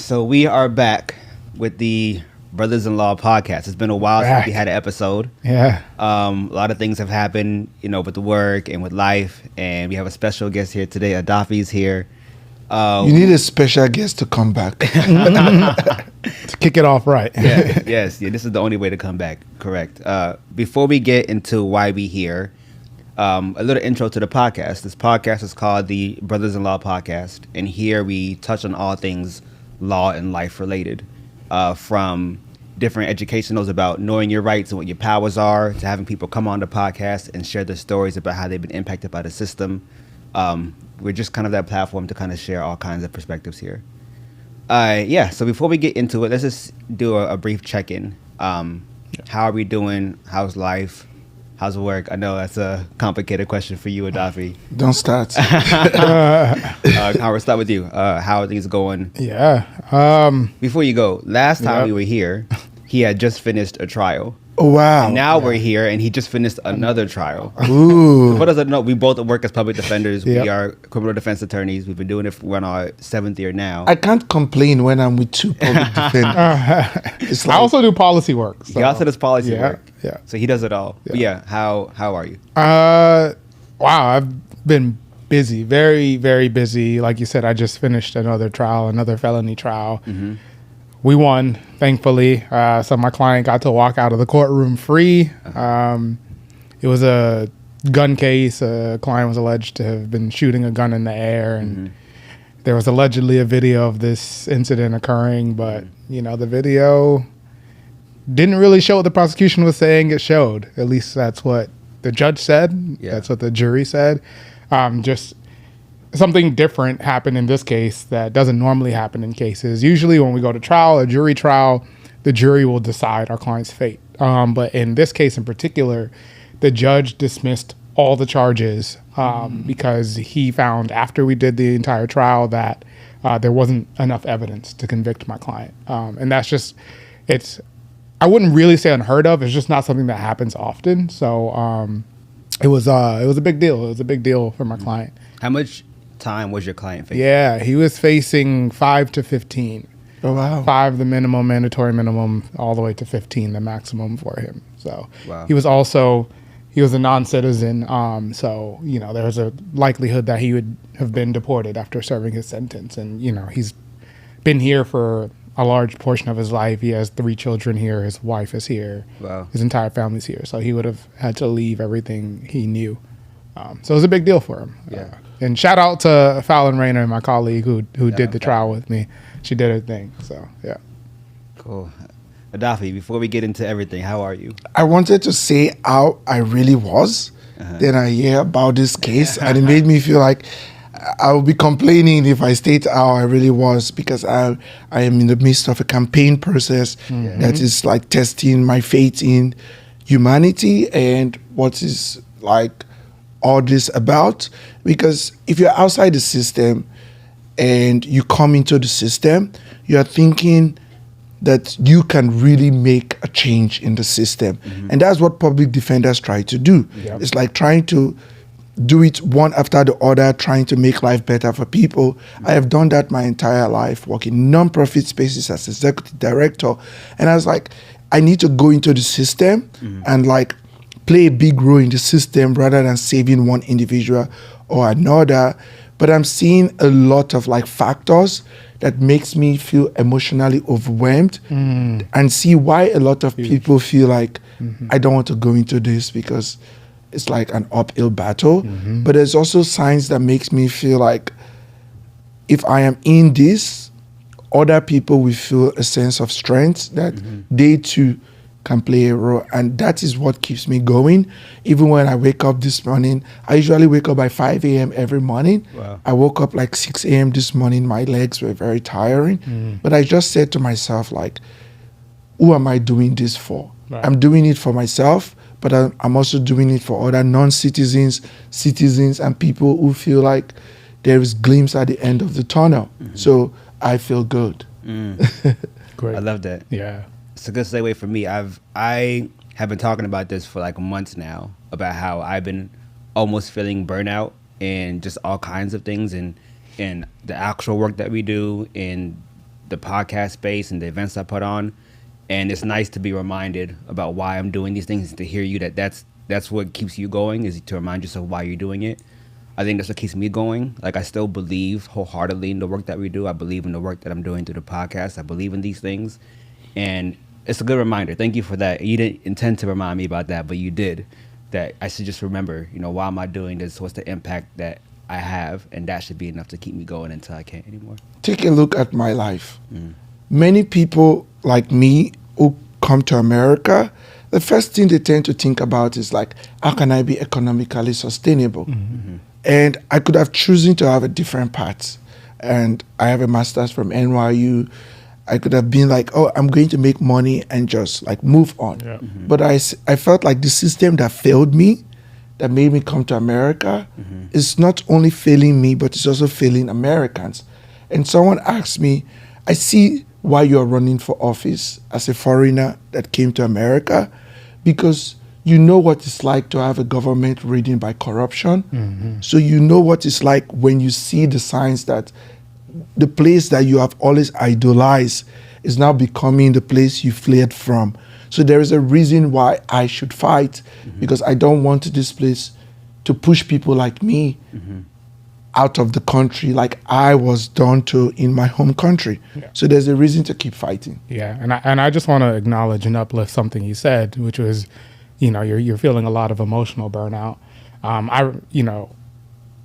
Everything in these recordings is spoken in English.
So we are back with the Brothers-in-Law podcast. It's been a while since we had an episode. Yeah. A lot of things have happened, with the work and with life. And we have a special guest here today. Edafe's here. You need a special guest to come back. To kick it off right. Yes. This is the only way to come back. Correct. Before we get into why we here, a little intro to the podcast. This podcast is called the Brothers-in-Law Podcast. And here we touch on all things law and life related. From different educationals about knowing your rights and what your powers are, to having people come on the podcast and share their stories about how they've been impacted by the system. We're just kind of that platform to kind of share all kinds of perspectives here. So before we get into it, let's just do a brief check-in. How are we doing? How's life? How's work? I know that's a complicated question for you, Edafe. Don't start. Conrad, start with you. How are things going? Yeah. Before you go, last time we were here, he had just finished a trial. Oh, wow. And now we're here, and he just finished another trial. Ooh. For those that know, we both work as public defenders. Yep. We are criminal defense attorneys. We've been doing it for our 7th year now. I can't complain when I'm with two public defenders. It's I also do policy work. So. He also does policy work. Yeah. So he does it all. Yeah. But how are you? Wow. I've been busy, very, very busy. Like you said, I just finished another trial, another felony trial. Mm-hmm. We won, thankfully. So my client got to walk out of the courtroom free. It was a gun case. A client was alleged to have been shooting a gun in the air, and there was allegedly a video of this incident occurring, but the video didn't really show what the prosecution was saying it showed. At least that's what the judge said. Yeah. That's what the jury said. Just something different happened in this case that doesn't normally happen in cases. Usually when we go to trial, a jury trial, the jury will decide our client's fate. But in this case in particular, the judge dismissed all the charges because he found after we did the entire trial that there wasn't enough evidence to convict my client. And that's just, I wouldn't really say unheard of. It's just not something that happens often. So it was a big deal. It was a big deal for my client. How much time was your client facing? Yeah, he was facing 5 to 15. Oh, wow. 5 the minimum, mandatory minimum, all the way to 15 the maximum for him. So Wow. he was a non-citizen. So there was a likelihood that he would have been deported after serving his sentence. And he's been here for a large portion of his life. He has 3 children here. His wife is here. Wow. His entire family's here. So he would have had to leave everything he knew. So it was a big deal for him. Yeah. And shout out to Fallon Rayner, my colleague who did the trial with me. She did her thing. So, yeah. Cool. Edafe, before we get into everything, how are you? I wanted to say how I really was. Then I hear about this case, and it made me feel like I would be complaining if I state how I really was, because I am in the midst of a campaign process that is like testing my faith in humanity and what is like all this about. Because if you're outside the system and you come into the system, you're thinking that you can really make a change in the system. And that's what public defenders try to do. Yep. It's like trying to do it one after the other, trying to make life better for people. I have done that my entire life, working in non-profit spaces as executive director. And I was like, I need to go into the system and like play a big role in the system rather than saving one individual or another. But I'm seeing a lot of like factors that makes me feel emotionally overwhelmed and see why a lot of people feel like I don't want to go into this because it's like an uphill battle. But there's also signs that makes me feel like if I am in this, other people will feel a sense of strength that they too can play a role. And that is what keeps me going. Even when I wake up this morning, I usually wake up by 5 a.m. every morning. Wow. I woke up like 6 a.m. this morning. My legs were very tiring. But I just said to myself, like, who am I doing this for? Right. I'm doing it for myself, but I'm also doing it for other non-citizens, citizens, and people who feel like there is glimpse at the end of the tunnel. So I feel good. Great. I love that. Yeah. It's a good segue for me. I have been talking about this for like months now, about how I've been almost feeling burnout and just all kinds of things, and the actual work that we do, and the podcast space and the events I put on, and it's nice to be reminded about why I'm doing these things. To hear you that's what keeps you going, is to remind yourself why you're doing it. I think that's what keeps me going. Like, I still believe wholeheartedly in the work that we do. I believe in the work that I'm doing through the podcast. I believe in these things, and it's a good reminder. Thank you for that. You didn't intend to remind me about that, but you did. That I should just remember, why am I doing this? What's the impact that I have? And that should be enough to keep me going until I can't anymore. Take a look at my life. Many people like me who come to America, the first thing they tend to think about is like, how can I be economically sustainable? And I could have chosen to have a different path. And I have a master's from NYU. I could have been like, oh, I'm going to make money and just like move on. Yeah. But I felt like the system that failed me, that made me come to America, is not only failing me, but it's also failing Americans. And someone asked me, I see why you're running for office as a foreigner that came to America, because you know what it's like to have a government ridden by corruption. So you know what it's like when you see the signs that the place that you have always idolized is now becoming the place you fled from. So there is a reason why I should fight, because I don't want this place to push people like me out of the country like I was done to in my home country. Yeah. So there's a reason to keep fighting. Yeah, and I just want to acknowledge and uplift something you said, which was, you're feeling a lot of emotional burnout.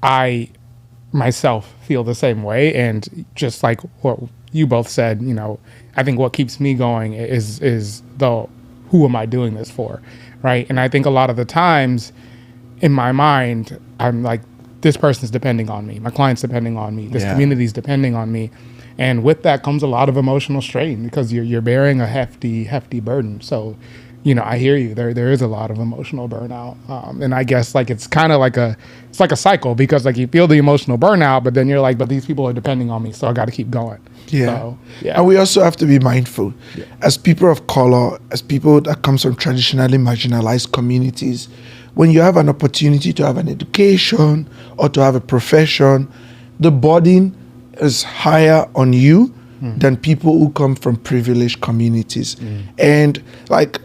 I myself feel the same way, and just like what you both said, I think what keeps me going is the who am I doing this for, right? And I think a lot of the times in my mind, I'm like, this person's depending on me, my client's depending on me, this community's depending on me. And with that comes a lot of emotional strain, because you're bearing a hefty burden. So, I hear you. There is a lot of emotional burnout, and I guess like it's kind of like a cycle, because like you feel the emotional burnout, but then you're like, but these people are depending on me, so I got to keep going. Yeah. So, And we also have to be mindful, as people of color, as people that comes from traditionally marginalized communities. When you have an opportunity to have an education or to have a profession, the burden is higher on you than people who come from privileged communities. And like,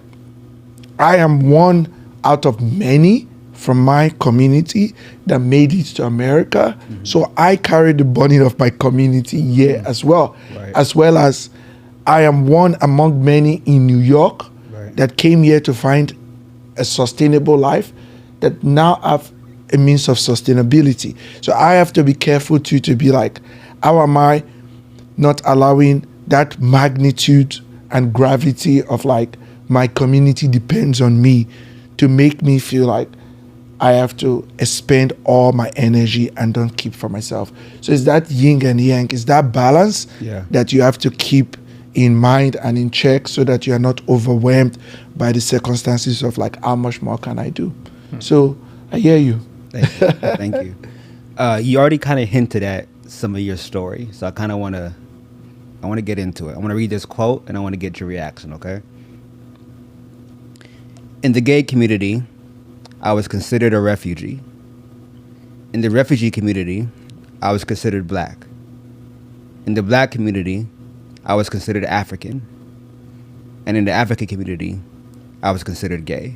I am one out of many from my community that made it to America. So I carry the burden of my community here as well. Right. As well as I am one among many in New York that came here to find a sustainable life, that now have a means of sustainability. So I have to be careful too, to be like, how am I not allowing that magnitude and gravity of like, my community depends on me, to make me feel like I have to expend all my energy and don't keep for myself. So it's that yin and yang, it's that balance that you have to keep in mind and in check, so that you are not overwhelmed by the circumstances of like, how much more can I do? So I hear you. Thank you. You already kind of hinted at some of your story, so I kind of want to get into it. I want to read this quote, and I want to get your reaction, okay? In the gay community, I was considered a refugee. In the refugee community, I was considered black. In the black community, I was considered African. And in the African community, I was considered gay.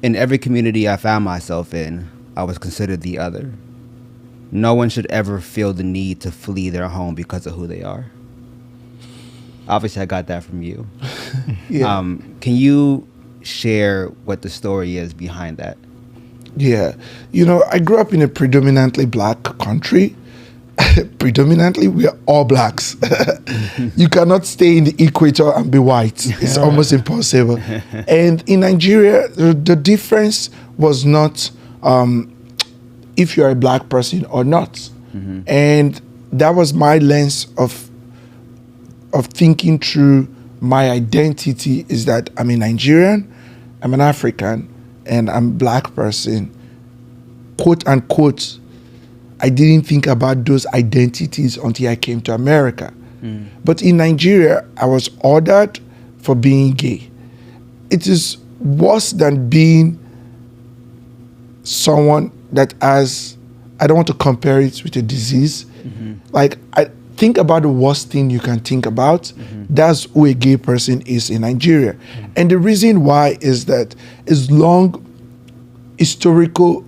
In every community I found myself in, I was considered the other. No one should ever feel the need to flee their home because of who they are. Obviously, I got that from you. Can you share what the story is behind that? Yeah. I grew up in a predominantly black country. Predominantly, we are all blacks. You cannot stay in the equator and be white. It's almost impossible. And in Nigeria, the difference was not if you're a black person or not. And that was my lens of thinking through my identity, is that I'm a Nigerian, I'm an African, and I'm a black person. Quote unquote, I didn't think about those identities until I came to America. But in Nigeria, I was ordered for being gay. It is worse than being someone that has, I don't want to compare it with a disease. Like, think about the worst thing you can think about. That's who a gay person is in Nigeria. And the reason why is that is long historical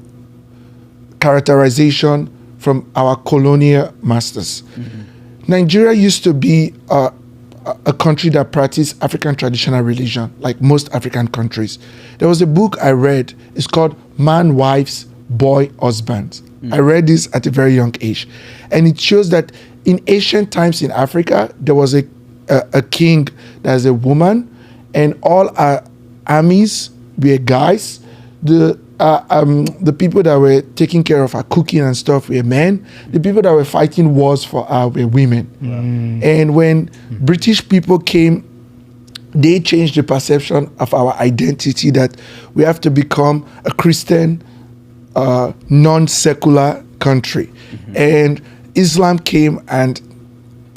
characterization from our colonial masters. Nigeria used to be a country that practiced African traditional religion, like most African countries. There was a book I read, it's called Man, Wives, Boy, Husbands. I read this at a very young age. And it shows that in ancient times in Africa, there was a king that is a woman, and all our armies were guys. The people that were taking care of her cooking and stuff were men. The people that were fighting wars for her were women. And when British people came, they changed the perception of our identity that we have to become a Christian, non-secular country. And Islam came and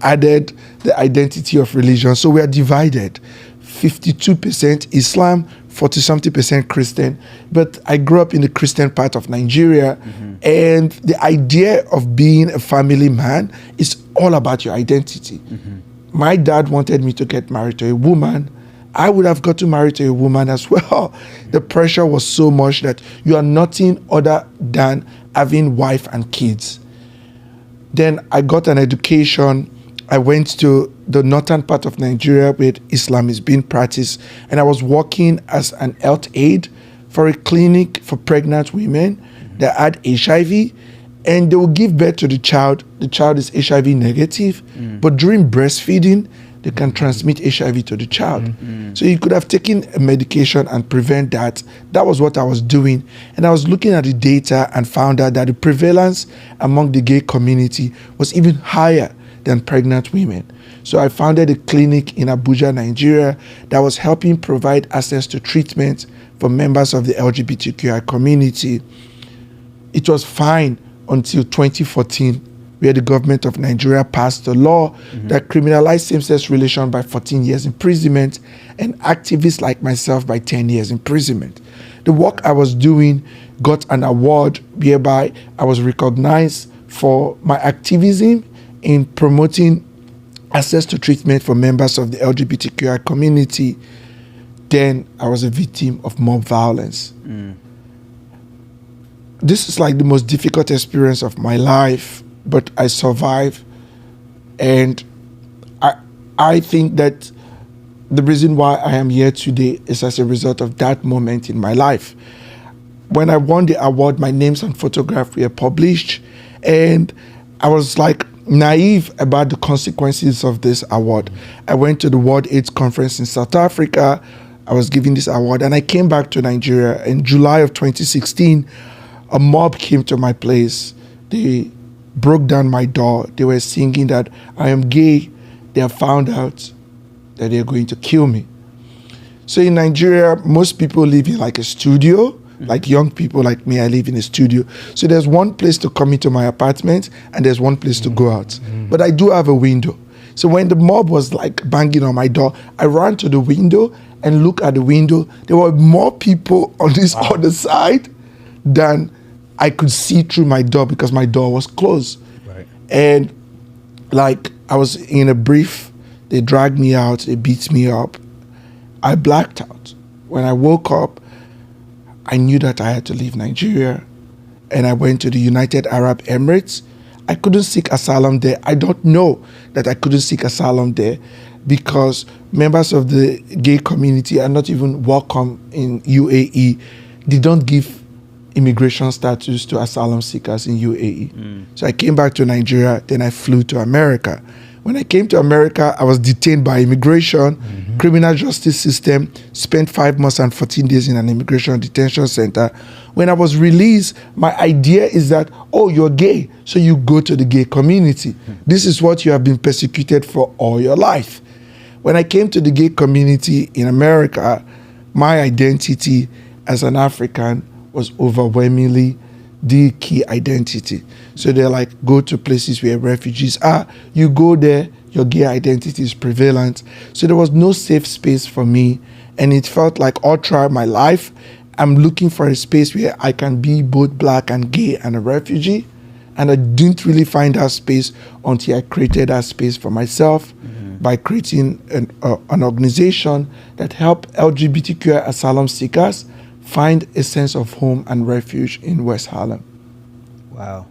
added the identity of religion. So we are divided. 52% Islam, 40-something% Christian. But I grew up in the Christian part of Nigeria, and the idea of being a family man is all about your identity. My dad wanted me to get married to a woman. I would have got to marry to a woman as well. The pressure was so much that you are nothing other than having wife and kids. Then I got an education. I went to the northern part of Nigeria where Islam is being practiced, and I was working as an health aide for a clinic for pregnant women that had HIV, and they will give birth to the child. The child is HIV negative, but during breastfeeding, they can transmit HIV to the child. So you could have taken a medication and prevent that. That was what I was doing. And I was looking at the data and found out that the prevalence among the gay community was even higher than pregnant women. So I founded a clinic in Abuja, Nigeria, that was helping provide access to treatment for members of the LGBTQI community. It was fine until 2014, where the government of Nigeria passed a law that criminalized same-sex relation by 14 years imprisonment and activists like myself by 10 years imprisonment. The work I was doing got an award whereby I was recognized for my activism in promoting access to treatment for members of the LGBTQI community. Then I was a victim of mob violence. This is like the most difficult experience of my life, but I survived. And I think that the reason why I am here today is as a result of that moment in my life. When I won the award, my names and photograph were published, and I was like naive about the consequences of this award. I went to the World AIDS Conference in South Africa. I was given this award, and I came back to Nigeria. In July of 2016, a mob came to my place. They broke down my door. They were singing that I am gay. They have found out that they're going to kill me. So in Nigeria, most people live in like a studio. Like young people like me, I live in a studio. So there's one place to come into my apartment and there's one place to go out. But I do have a window. So when the mob was like banging on my door, I ran to the window and looked at the window. There were more people on this other side than I could see through my door because my door was closed. And like I was in a brief, they dragged me out, they beat me up. I blacked out. When I woke up, I knew that I had to leave Nigeria, and I went to the United Arab Emirates. I couldn't seek asylum there. I don't know that I couldn't seek asylum there because members of the gay community are not even welcome in UAE. They don't give immigration status to asylum seekers in UAE. So I came back to Nigeria, then I flew to America. When I came to America, I was detained by immigration, criminal justice system, spent 5 months and 14 days in an immigration detention center. When I was released, my idea is that, oh, you're gay, so you go to the gay community. This is what you have been persecuted for all your life. When I came to the gay community in America, my identity as an African was overwhelmingly the key identity. So they're like, go to places where refugees are. You go there, your gay identity is prevalent. So there was no safe space for me. And it felt like all throughout my life, I'm looking for a space where I can be both black and gay and a refugee. And I didn't really find that space until I created that space for myself by creating an organization that helped LGBTQ asylum seekers find a sense of home and refuge in West Harlem. Wow.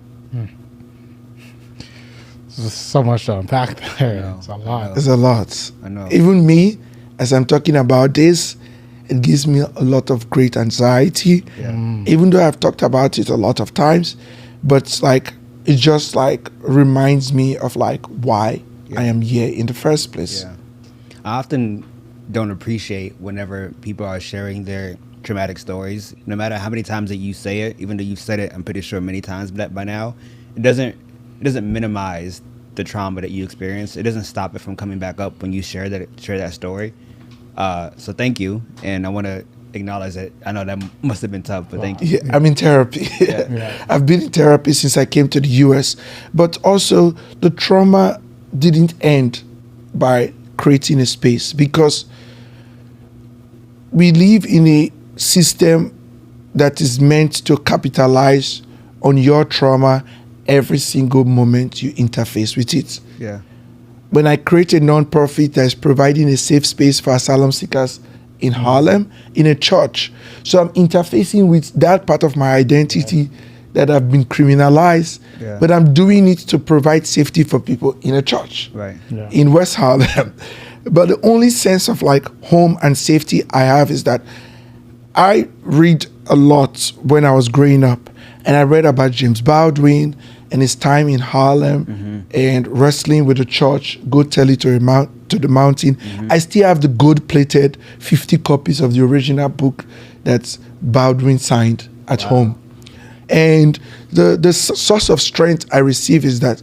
There's so much to unpack there. It's a lot. It's a lot. I know. Even me, as I'm talking about this, it gives me a lot of great anxiety. Even though I've talked about it a lot of times, but it's like, it just like reminds me of like why I am here in the first place. Yeah. I often don't appreciate whenever people are sharing their traumatic stories, no matter how many times that you say it, even though you've said it, I'm pretty sure many times by now, it doesn't minimize the trauma that you experience. It doesn't stop it from coming back up when you share that story. So thank you, and I want to acknowledge it. I know that must have been tough, but thank you. Yeah, I'm in therapy. I've been in therapy since I came to the US, but also the trauma didn't end by creating a space, because we live in a system that is meant to capitalize on your trauma every single moment you interface with it. Yeah. When I create a nonprofit that is providing a safe space for asylum seekers in Harlem, in a church, so I'm interfacing with that part of my identity that have been criminalized, but I'm doing it to provide safety for people in a church in West Harlem. But the only sense of like home and safety I have is that I read a lot when I was growing up, and I read about James Baldwin and his time in Harlem and wrestling with the church, go tell it to the mountain. I still have the gold-plated 50 copies of the original book that Baldwin signed at home. And the source of strength I receive is that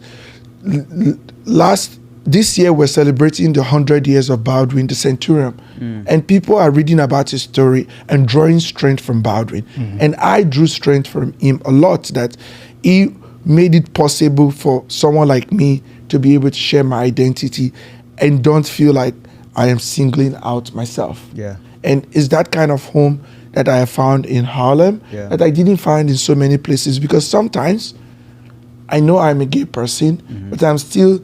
this year we're celebrating the 100 years of Baldwin, the centurion. And people are reading about his story and drawing strength from Baldwin. And I drew strength from him a lot, that he made it possible for someone like me to be able to share my identity and don't feel like I am singling out myself. And it's that kind of home that I have found in Harlem that I didn't find in so many places, because sometimes I know I'm a gay person, but I'm still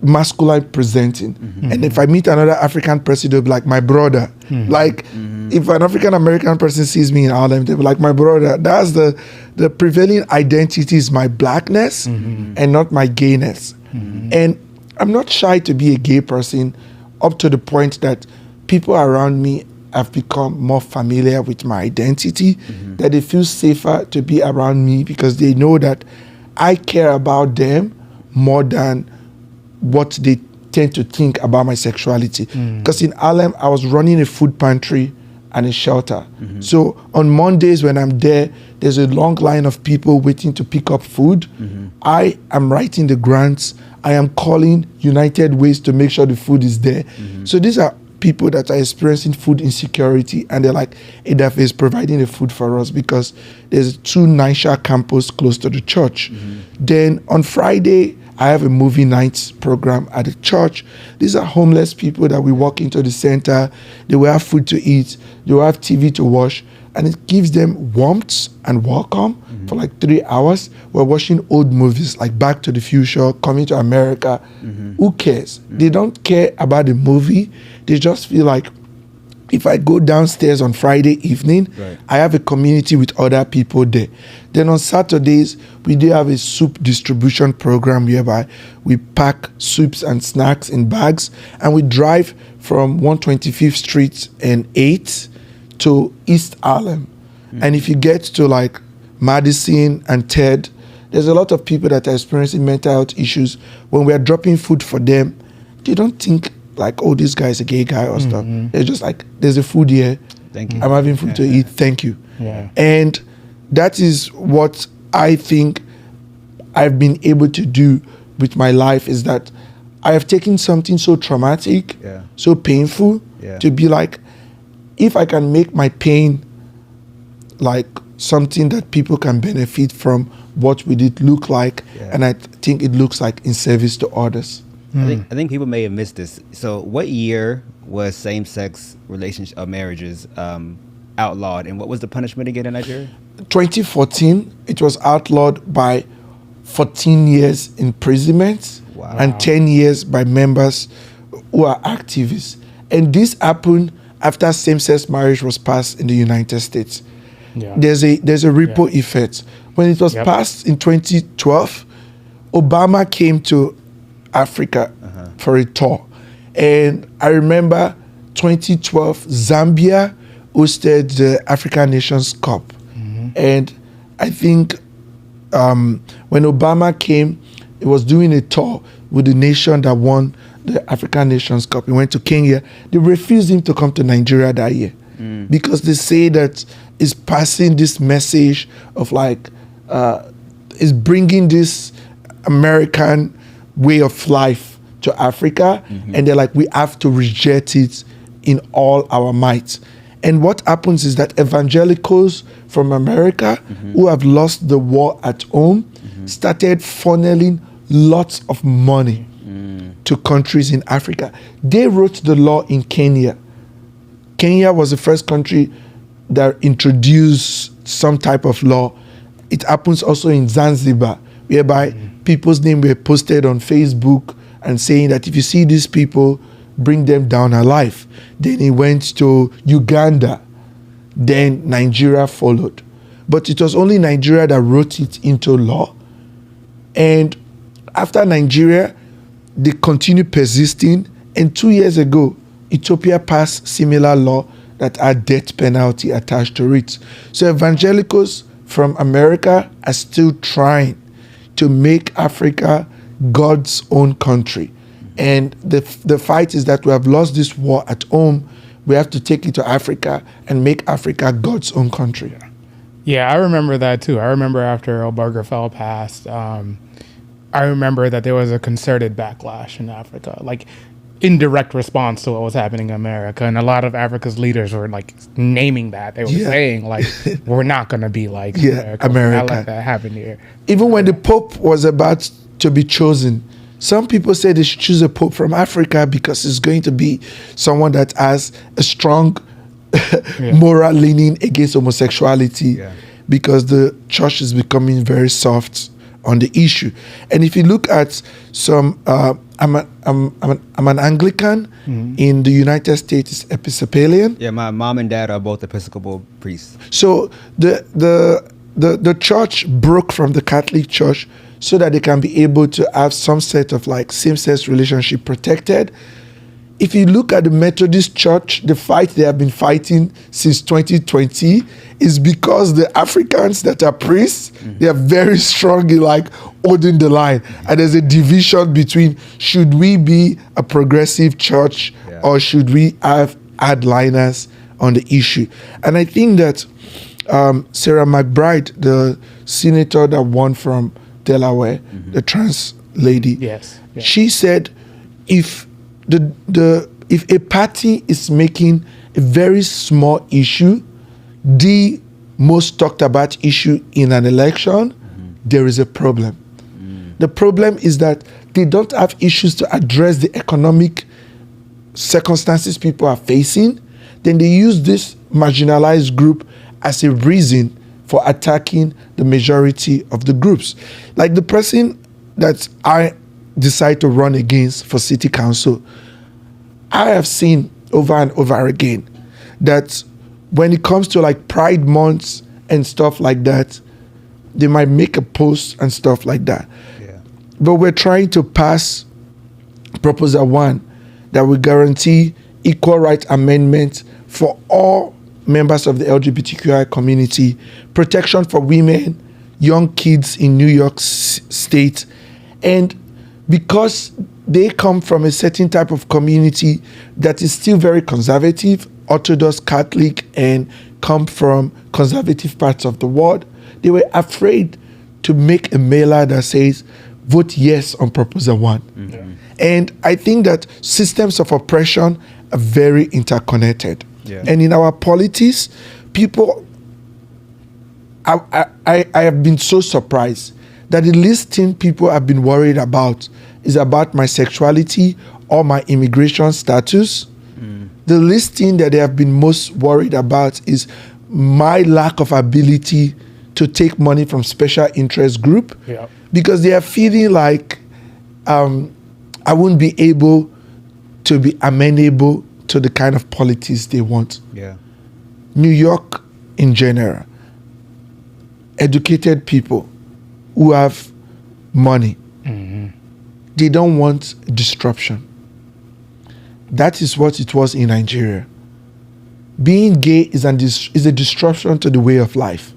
masculine presenting. And if I meet another African person, they'll be like, my brother. Like, if an African American person sees me in Harlem, they'll be like, my brother. That's the prevailing identity is my blackness and not my gayness. And I'm not shy to be a gay person, up to the point that people around me have become more familiar with my identity, that they feel safer to be around me because they know that I care about them more than what they tend to think about my sexuality. Because in Harlem, I was running a food pantry and a shelter. So on Mondays when I'm there, there's a long line of people waiting to pick up food. I am writing the grants. I am calling United Ways to make sure the food is there. So these are people that are experiencing food insecurity, and they're like, Edafe is providing the food for us because there's 2 Nisha campus close to the church. Then on Friday, I have a movie night program at the church. These are homeless people that we walk into the center. They will have food to eat. They will have TV to watch. And it gives them warmth and welcome for like 3 hours. We're watching old movies like Back to the Future, Coming to America. Who cares? They don't care about the movie. They just feel like, if I go downstairs on Friday evening, I have a community with other people there. Then on Saturdays, we do have a soup distribution program whereby we pack soups and snacks in bags, and we drive from 125th Street and 8th to East Harlem. And if you get to like Madison and Ted, there's a lot of people that are experiencing mental health issues. When we are dropping food for them, they don't think like, oh, this guy is a gay guy or stuff. They're just like, there's a food here. Thank you. I'm having food to eat. Thank you. And that is what I think I've been able to do with my life, is that I have taken something so traumatic, so painful, to be like, if I can make my pain like something that people can benefit from, what would it look like? And I think it looks like in service to others. I think people may have missed this. So what year was same-sex relationship or marriages outlawed, and what was the punishment again in Nigeria? 2014, it was outlawed by 14 years imprisonment Wow. and 10 years by members who are activists. And this happened after same-sex marriage was passed in the United States. Yeah. There's a ripple effect. When it was passed in 2012, Obama came to Africa for a tour. And I remember 2012, Zambia hosted the African Nations Cup. And I think when Obama came, he was doing a tour with the nation that won the African Nations Cup. He went to Kenya. They refused him to come to Nigeria that year because they say that it's passing this message of like, is bringing this American way of life to Africa. And they're like, we have to reject it in all our might. And what happens is that evangelicals from America who have lost the war at home started funneling lots of money to countries in Africa. They wrote the law in Kenya. Kenya was the first country that introduced some type of law. It happens also in Zanzibar, whereby people's names were posted on Facebook and saying that if you see these people, bring them down alive. Then he went to Uganda. Then Nigeria followed. But it was only Nigeria that wrote it into law. And after Nigeria, they continued persisting. And 2 years ago, Ethiopia passed similar law that had death penalty attached to it. So evangelicals from America are still trying to make Africa God's own country. And the fight is that we have lost this war at home. We have to take it to Africa and make Africa God's own country. Yeah, I remember that too. I remember after Obergefell passed, I remember that there was a concerted backlash in Africa, like in direct response to what was happening in America. And a lot of Africa's leaders were like naming that. They were saying like, we're not going to be like America. We're not let that happen here. Even when the Pope was about to be chosen, some people say they should choose a Pope from Africa because it's going to be someone that has a strong moral leaning against homosexuality because the church is becoming very soft on the issue. And if you look at some, I'm an Anglican in the United States, Episcopalian. Yeah, my mom and dad are both Episcopal priests. So the church broke from the Catholic Church so that they can be able to have some set of like same-sex relationship protected. If you look at the Methodist Church, the fight they have been fighting since 2020 is because the Africans that are priests, they are very strongly like holding the line. And there's a division between should we be a progressive church or should we have hardliners on the issue. And I think that Sarah McBride, the senator that won from Delaware, the trans lady, she said if if a party is making a very small issue the most talked about issue in an election, there is a problem. The problem is that they don't have issues to address the economic circumstances people are facing. Then they use this marginalized group as a reason for attacking the majority of the groups. Like the person that I decide to run against for city council, I have seen over and over again that when it comes to like Pride months and stuff like that, they might make a post and stuff like that. But we're trying to pass Proposal 1 that will guarantee equal rights amendment for all members of the LGBTQI community, protection for women, young kids in New York State. And because they come from a certain type of community that is still very conservative, Orthodox Catholic, and come from conservative parts of the world, they were afraid to make a mailer that says, vote yes on Proposal 1. And I think that systems of oppression are very interconnected. And in our politics, people, I have been so surprised that the least thing people have been worried about is about my sexuality or my immigration status. The least thing that they have been most worried about is my lack of ability to take money from special interest group Yeah. because they are feeling like I won't be able to be amenable to the kind of politics they want. Yeah. New York in general, educated people who have money, they don't want disruption. That is what it was in Nigeria. Being gay is a disruption to the way of life.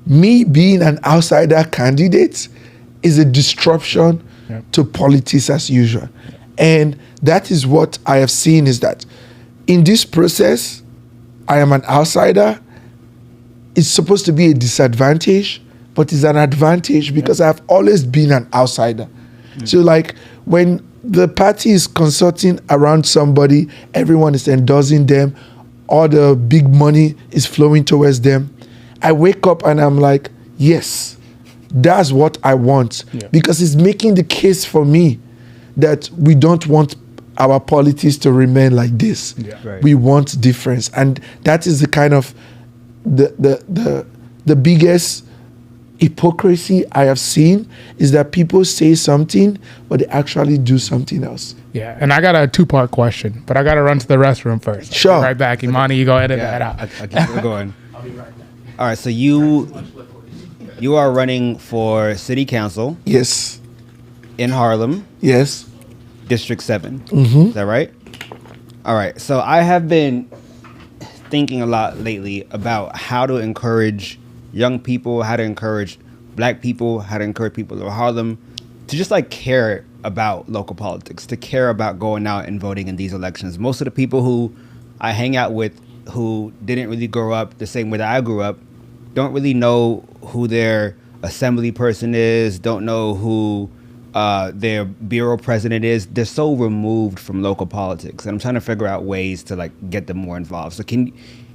Me being an outsider candidate is a disruption to politics as usual. And that is what I have seen is that in this process, I am an outsider. It's supposed to be a disadvantage, but it's an advantage because I've always been an outsider. So like when the party is consulting around somebody, everyone is endorsing them, all the big money is flowing towards them. I wake up and I'm like, yes, that's what I want. Because it's making the case for me that we don't want our politics to remain like this. Right. We want difference. And that is the kind of the biggest hypocrisy I have seen is that people say something, but they actually do something else. Yeah, and I got a two-part question, but I got to run to the restroom first. Sure. I'll be right back. Imani, you go edit that out. I keep it going. I'll be right back. All right, so you are running for city council Yes. in Harlem, Yes. District 7. Is that right? All right, so I have been thinking a lot lately about how to encourage young people, how to encourage black people, how to encourage people in Harlem to just like care about local politics, to care about going out and voting in these elections. Most of the people who I hang out with who didn't really grow up the same way that I grew up don't really know who their assembly person is, don't know who their bureau president is. They're so removed from local politics, and I'm trying to figure out ways to like get them more involved. So can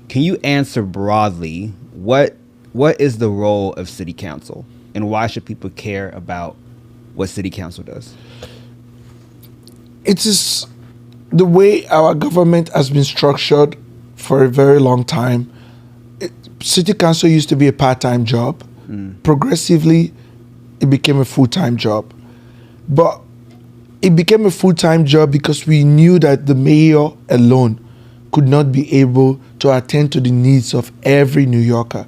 you answer broadly what is the role of city council, and why should people care about what city council does? It is the way our government has been structured for a very long time. City council used to be a part-time job. Progressively, it became a full-time job. But it became a full-time job because we knew that the mayor alone could not be able to attend to the needs of every New Yorker.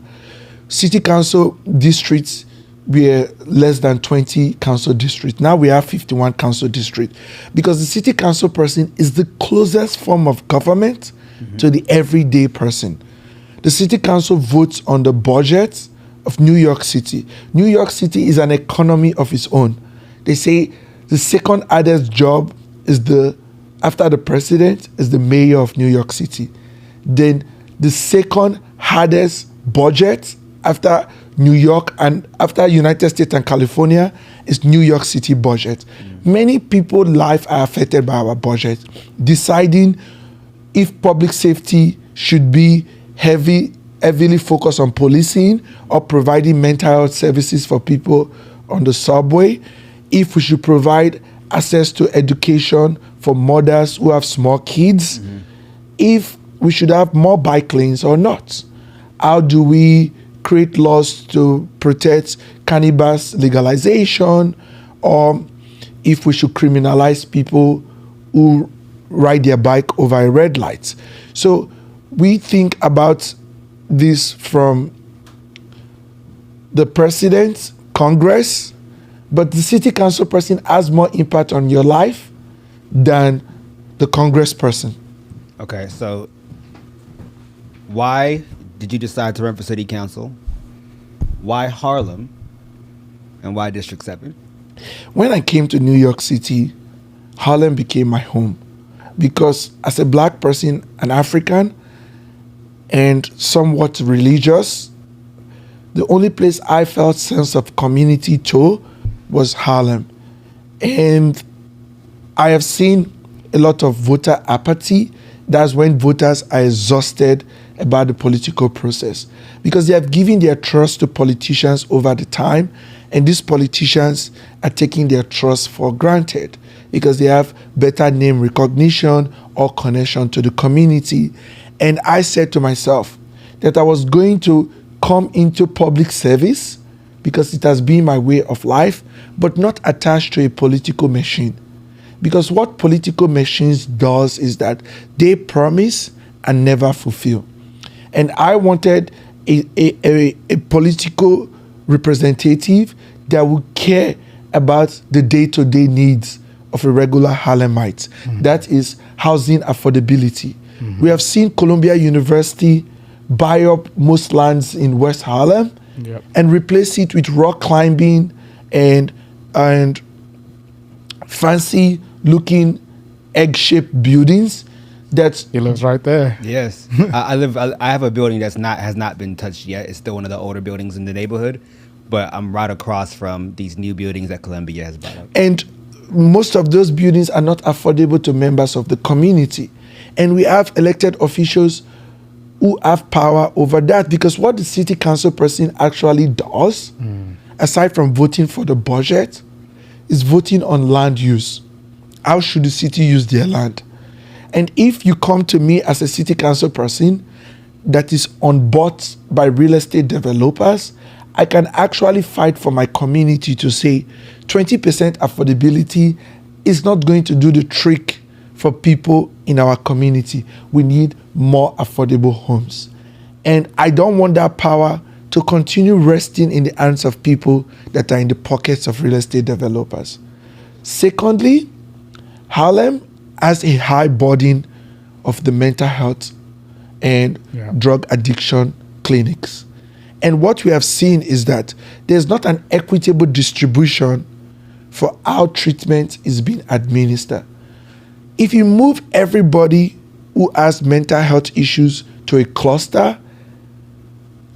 City council districts were less than 20 council districts. Now we have 51 council districts because the city council person is the closest form of government to the everyday person. The city council votes on the budget of New York City. New York City is an economy of its own. They say the second hardest job is after the president is the mayor of New York City. Then the second hardest budget after New York and after United States and California is New York City budget. Many people's lives are affected by our budget. Deciding if public safety should be heavily focused on policing or providing mental health services for people on the subway, if we should provide access to education for mothers who have small kids, if we should have more bike lanes or not. How do we create laws to protect cannabis legalization, or if we should criminalize people who ride their bike over a red light? So we think about this from the president, Congress, but the city council person has more impact on your life than the Congress person. Okay, so why did you decide to run for city council? Why Harlem? And why District 7? When I came to New York City, Harlem became my home because as a black person, an African, and somewhat religious, the only place I felt sense of community to was Harlem. And I have seen a lot of voter apathy. That's when voters are exhausted about the political process because they have given their trust to politicians over the time, and these politicians are taking their trust for granted because they have better name recognition or connection to the community. And I said to myself that I was going to come into public service because it has been my way of life, but not attached to a political machine. Because what political machines does is that they promise and never fulfill. And I wanted a political representative that would care about the day-to-day needs of a regular Harlemite. That is housing affordability. We have seen Columbia University buy up most lands in West Harlem and replace it with rock climbing and fancy looking egg-shaped buildings. He lives right there. Yes, I have a building has not been touched yet. It's still one of the older buildings in the neighborhood, but I'm right across from these new buildings that Columbia has bought up. And most of those buildings are not affordable to members of the community. And we have elected officials who have power over that, because what the city council person actually does, aside from voting for the budget, is voting on land use. How should the city use their land? And if you come to me as a city council person that is on board by real estate developers, I can actually fight for my community to say 20% affordability is not going to do the trick for people in our community. We need more affordable homes. And I don't want that power to continue resting in the hands of people that are in the pockets of real estate developers. Secondly, Harlem has a high burden of the mental health and drug addiction clinics. And what we have seen is that there's not an equitable distribution for how treatment is being administered. If you move everybody who has mental health issues to a cluster,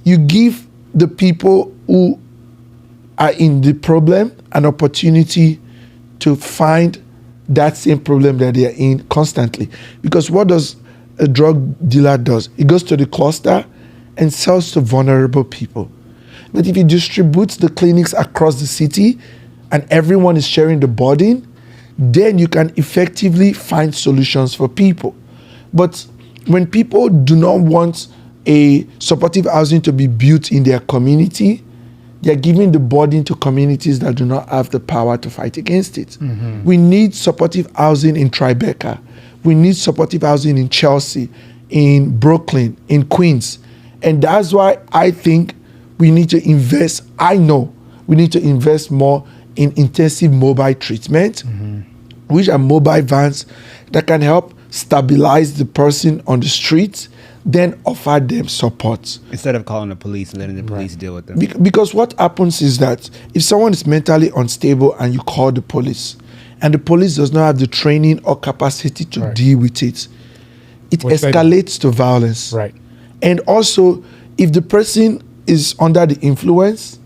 you give the people who are in the problem an opportunity to find that same problem that they are in constantly. Because what does a drug dealer does? He goes to the cluster and sells to vulnerable people. But if he distributes the clinics across the city and everyone is sharing the burden, then you can effectively find solutions for people. But when people do not want a supportive housing to be built in their community, they are giving the burden to communities that do not have the power to fight against it. We need supportive housing in Tribeca. We need supportive housing in Chelsea, in Brooklyn, in Queens. And that's why I think we need to invest. I know we need to invest more in intensive mobile treatment, which are mobile vans that can help stabilize the person on the streets, then offer them support. Instead of calling the police and letting the police deal with them. Because what happens is that if someone is mentally unstable and you call the police, and the police does not have the training or capacity to deal with it, it escalates to violence. And also, if the person is under the influence,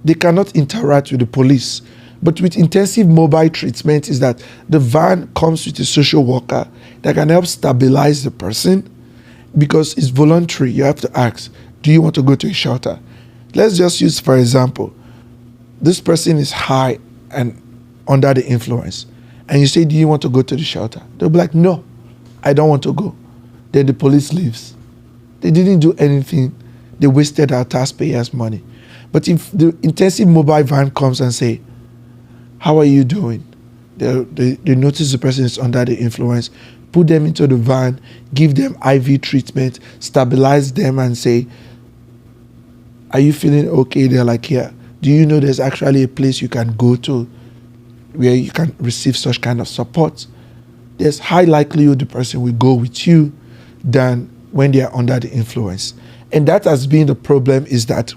they cannot interact with the police. But with intensive mobile treatment is that the van comes with a social worker that can help stabilize the person, because it's voluntary. You have to ask, do you want to go to a shelter? Let's just use, for example, this person is high and under the influence. And you say, do you want to go to the shelter? They'll be like, no, I don't want to go. Then the police leaves. They didn't do anything. They wasted our taxpayers' money. But if the intensive mobile van comes and say, how are you doing? They notice the person is under the influence, put them into the van, give them IV treatment, stabilize them and say, are you feeling okay? They're like, yeah. Do you know there's actually a place you can go to where you can receive such kind of support? There's high likelihood the person will go with you than when they are under the influence. And that has been the problem, is that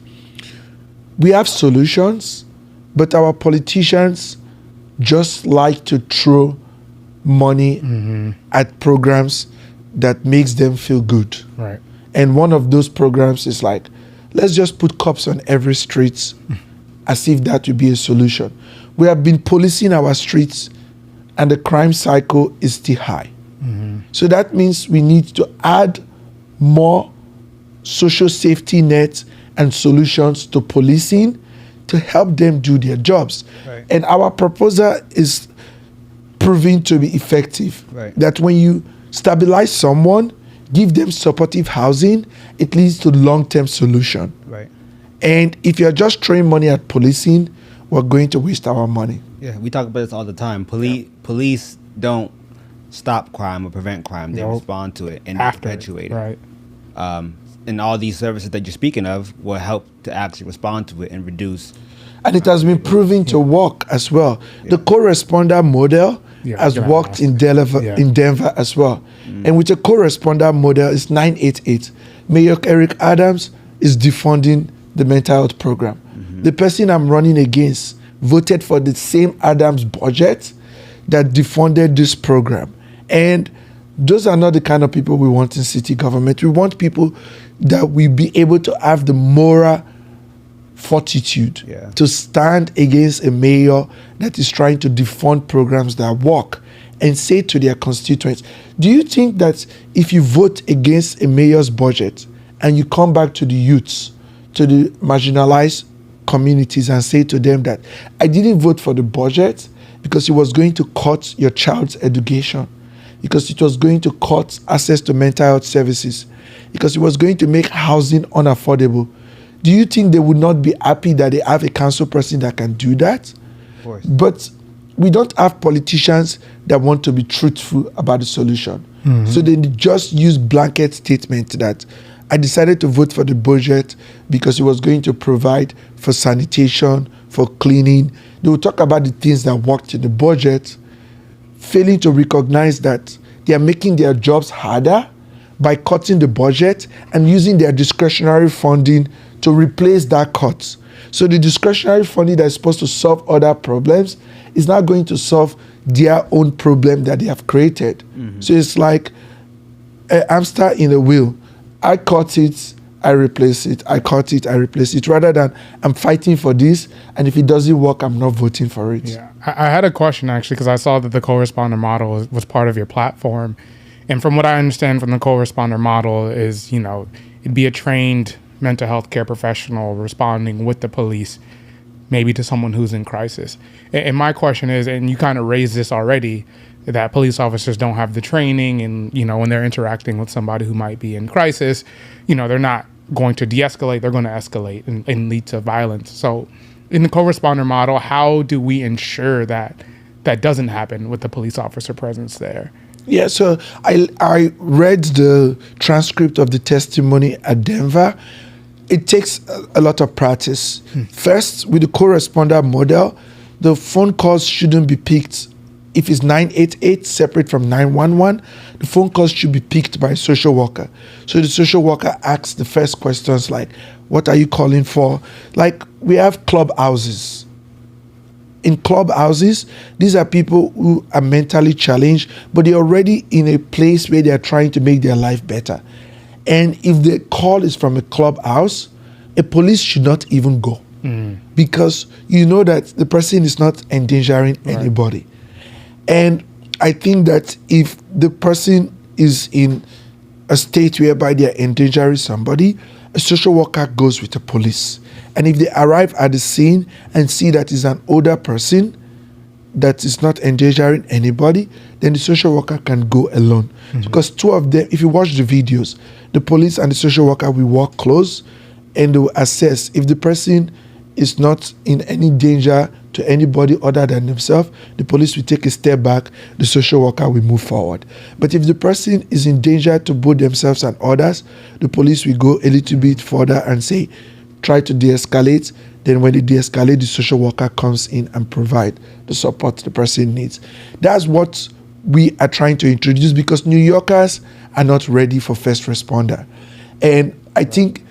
we have solutions, but our politicians just like to throw money at programs that makes them feel good. And one of those programs is like, let's just put cops on every street as if that would be a solution. We have been policing our streets and the crime cycle is still high. So that means we need to add more social safety nets and solutions to policing to help them do their jobs. And our proposal is proving to be effective. That when you stabilize someone, give them supportive housing, it leads to long-term solution. Right. And if you're just throwing money at policing, we're going to waste our money. Yeah, we talk about this all the time. Police don't stop crime or prevent crime. They respond to it and perpetuate it. Right. And all these services that you're speaking of will help to actually respond to it and reduce. And it has been proven to work as well. The co-responder model has worked in Denver as well. And with a co-responder model, it's 988. Mayor Eric Adams is defunding the mental health program. The person I'm running against voted for the same Adams budget that defunded this program. And those are not the kind of people we want in city government. We want people that will be able to have the moral fortitude to stand against a mayor that is trying to defund programs that work and say to their constituents, do you think that if you vote against a mayor's budget and you come back to the youths, to the marginalized communities and say to them that I didn't vote for the budget because it was going to cut your child's education, because it was going to cut access to mental health services, because it was going to make housing unaffordable, do you think they would not be happy that they have a council person that can do that? Of course. But we don't have politicians that want to be truthful about the solution. So they just use blanket statement that I decided to vote for the budget because it was going to provide for sanitation, for cleaning. They will talk about the things that worked in the budget, failing to recognize that they are making their jobs harder by cutting the budget and using their discretionary funding to replace that cut. So the discretionary funding that is supposed to solve other problems is not going to solve their own problem that they have created. So it's like a hamster in a wheel. I cut it, I replace it. I cut it, I replace it. Rather than I'm fighting for this, and if it doesn't work, I'm not voting for it. Yeah, I had a question actually because I saw that the co-responder model was part of your platform. And from what I understand from the co-responder model is, you know, it'd be a trained mental health care professional responding with the police, maybe to someone who's in crisis. And my question is, and you kind of raised this already, that police officers don't have the training and, you know, when they're interacting with somebody who might be in crisis, you know, they're not going to de-escalate, they're going to escalate and lead to violence. So in the co-responder model, how do we ensure that that doesn't happen with the police officer presence there? Yeah, so I read the transcript of the testimony at Denver. It takes a lot of practice. First, with the co-responder model, the phone calls shouldn't be picked. If it's 988 separate from 911, the phone calls should be picked by a social worker. So the social worker asks the first questions like, what are you calling for? Like, we have clubhouses. In clubhouses, these are people who are mentally challenged, but they're already in a place where they're trying to make their life better. And if the call is from a clubhouse, a police should not even go because you know that the person is not endangering anybody. And I think that if the person is in a state whereby they are endangering somebody, a social worker goes with the police. And if they arrive at the scene and see that it's an older person that is not endangering anybody, then the social worker can go alone. Because two of them, if you watch the videos, the police and the social worker will walk close and they will assess if the person is not in any danger to anybody other than themselves, the police will take a step back, the social worker will move forward. But if the person is in danger to both themselves and others, the police will go a little bit further and say, try to de-escalate. Then when they de-escalate, the social worker comes in and provide the support the person needs. That's what we are trying to introduce because New Yorkers are not ready for first responder. And I think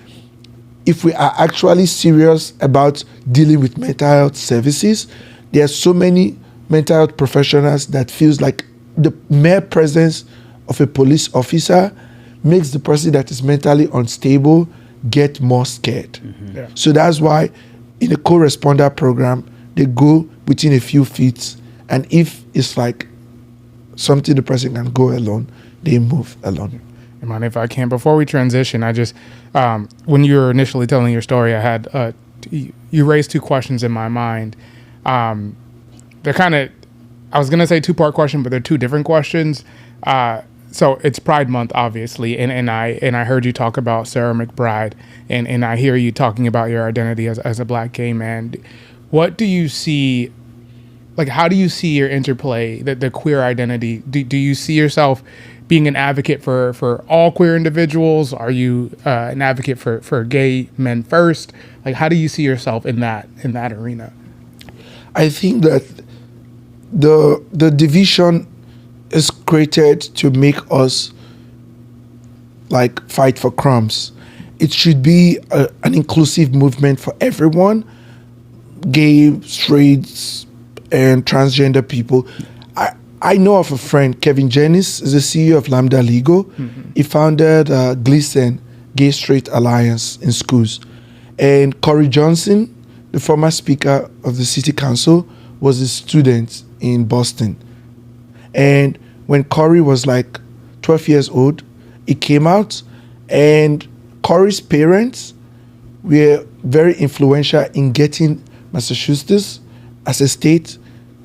if we are actually serious about dealing with mental health services, there are so many mental health professionals that feels like the mere presence of a police officer makes the person that is mentally unstable get more scared. So that's why in a co-responder program, they go within a few feet, and if it's like something the person can go alone, they move alone. Imani, if I can, before we transition, I just, when you were initially telling your story, I had, you raised two questions in my mind. They're kind of, I was going to say two-part question, but they're two different questions. so it's Pride Month, obviously, and I heard you talk about Sarah McBride, and I hear you talking about your identity as a Black gay man. What do you see? Like, how do you see your interplay, the queer identity? Do you see yourself being an advocate for all queer individuals? Are you an advocate for gay men first? Like, how do you see yourself in that arena? I think that the division is created to make us like fight for crumbs. It should be an inclusive movement for everyone, gay, straights, and transgender people. I know of a friend, Kevin Jennings, is the CEO of Lambda Legal. Mm-hmm. He founded Gleason Gay Straight Alliance in schools. And Corey Johnson, the former speaker of the city council, was a student in Boston. And when Corey was like 12 years old, he came out, and Corey's parents were very influential in getting Massachusetts as a state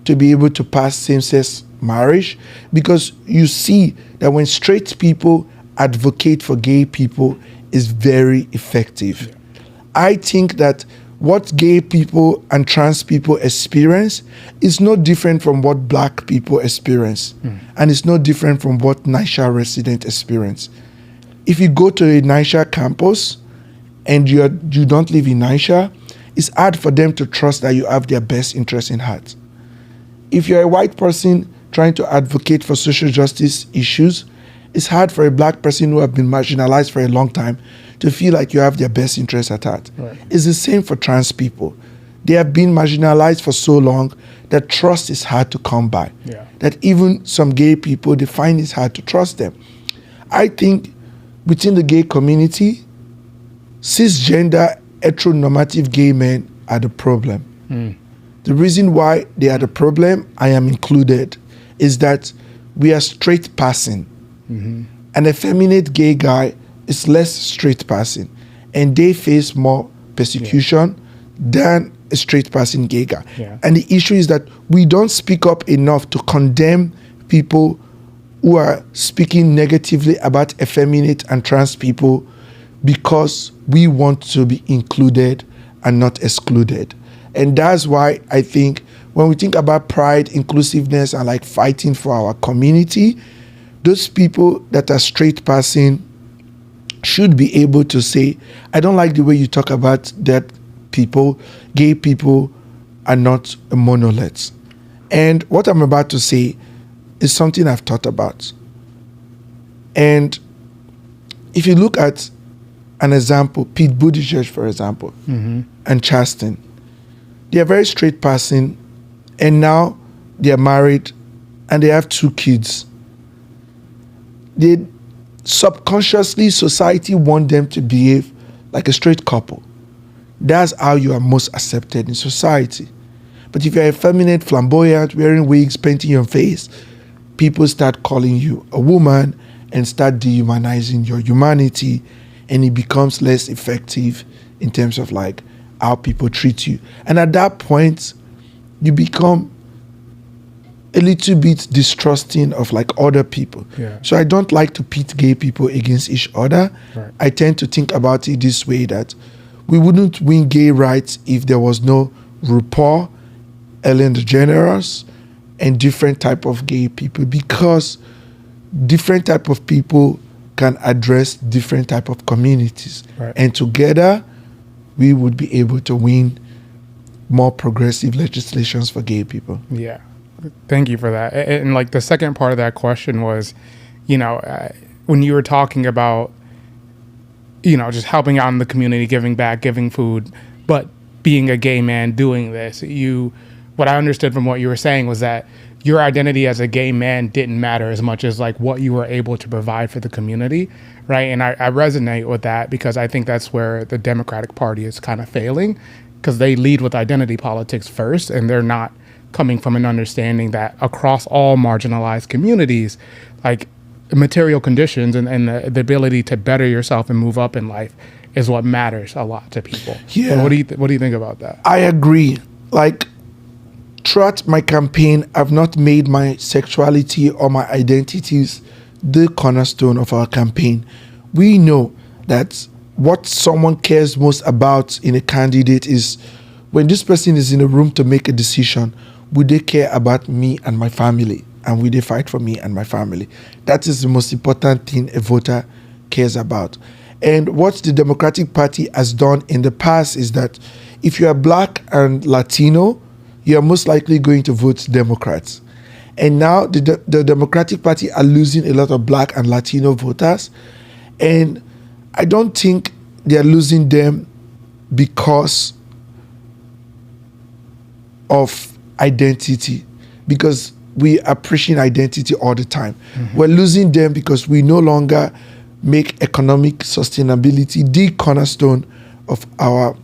to be able to pass same-sex marriage, because you see that when straight people advocate for gay people is very effective. Yeah. I think that what gay people and trans people experience is no different from what Black people experience. And it's no different from what NYCHA residents experience. If you go to a NYCHA campus and you don't live in NYCHA, it's hard for them to trust that you have their best interest in heart. If you're a white person trying to advocate for social justice issues, it's hard for a Black person who have been marginalized for a long time to feel like you have their best interest at heart. Right. It's the same for trans people. They have been marginalized for so long that trust is hard to come by. Yeah. That even some gay people, they find it hard to trust them. I think within the gay community, cisgender, heteronormative gay men are the problem. The reason why they are the problem, I am included, is that we are straight passing. An effeminate gay guy is less straight passing, and they face more persecution than a straight passing gay guy. And the issue is that we don't speak up enough to condemn people who are speaking negatively about effeminate and trans people, because we want to be included and not excluded. And that's why I think when we think about pride, inclusiveness, and like fighting for our community, those people that are straight passing should be able to say, I don't like the way you talk about that people, gay people are not a monolith. And what I'm about to say is something I've thought about. And if you look at an example, Pete Buttigieg, for example, and Chasten, they are very straight passing, and now they are married and they have 2 kids. They subconsciously, society want them to behave like a straight couple. That's how you are most accepted in society. But if you're effeminate, flamboyant, wearing wigs, painting your face, people start calling you a woman and start dehumanizing your humanity, and it becomes less effective in terms of like how people treat you. And at that point, you become a little bit distrusting of like other people. So I don't like to pit gay people against each other. I tend to think about it this way, that we wouldn't win gay rights if there was no RuPaul, Ellen DeGeneres, and different type of gay people, because different type of people can address different type of communities. And together, we would be able to win more progressive legislations for gay people. Yeah. Thank you for that. And like the second part of that question was, when you were talking about, just helping out in the community, giving back, giving food, but being a gay man doing this, what I understood from what you were saying was that your identity as a gay man didn't matter as much as like what you were able to provide for the community, right? And I resonate with that, because I think that's where the Democratic Party is kind of failing, because they lead with identity politics first, and they're not coming from an understanding that across all marginalized communities, like material conditions and the ability to better yourself and move up in life is what matters a lot to people. Yeah. So what do you think about that? I agree. Like, throughout my campaign, I've not made my sexuality or my identities the cornerstone of our campaign. We know that what someone cares most about in a candidate is when this person is in a room to make a decision, would they care about me and my family? And will they fight for me and my family? That is the most important thing a voter cares about. And what the Democratic Party has done in the past is that if you are Black and Latino, you are most likely going to vote Democrats. And now the Democratic Party are losing a lot of Black and Latino voters. And I don't think they are losing them because of identity, because we are preaching identity all the time. We're losing them because we no longer make economic sustainability the cornerstone of our